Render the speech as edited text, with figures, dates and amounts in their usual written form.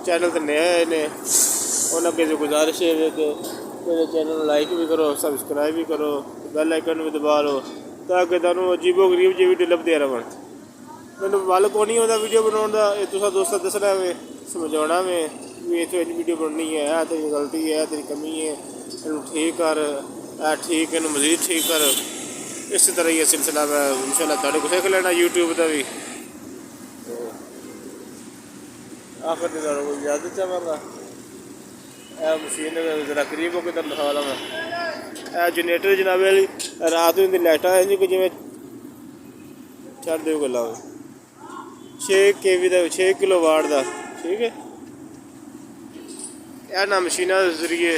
Channel तो नया आए ने उन्होंने अगे गुजारिश है कि मेरे चैनल लाइक भी करो, सबसक्राइब भी करो, बेल आइकन भी दबा लो ताकि तुहानू अजीबो गरीब जी वीडियो लभदे रहन। मैनू वल को नहीं आता वीडियो बनाने का, ये तुसा दोस्तां दसना वे, समझाना वे भी इत्थे वीडियो बननी है, तेरी गलती है, तेरी कमी है, इनू ठीक कर, ठीक इनू मजीद ठीक कर। इस तरह ही सिलसिला मैं इंशाअल्लाह तुहाडे कोल सीख लेना यूट्यूब का भी। आखिर में तुहानू कोई इजाजत चाहांगा। मशीन जरा करीब होकर तुहानू दिखा ला मैं। जनरेटर जनाब रात में लाइटा है कि जिमें छड़ दो गला 6 kV का 6 किलोवाट का, ठीक है। यह ना मशीना के जरिए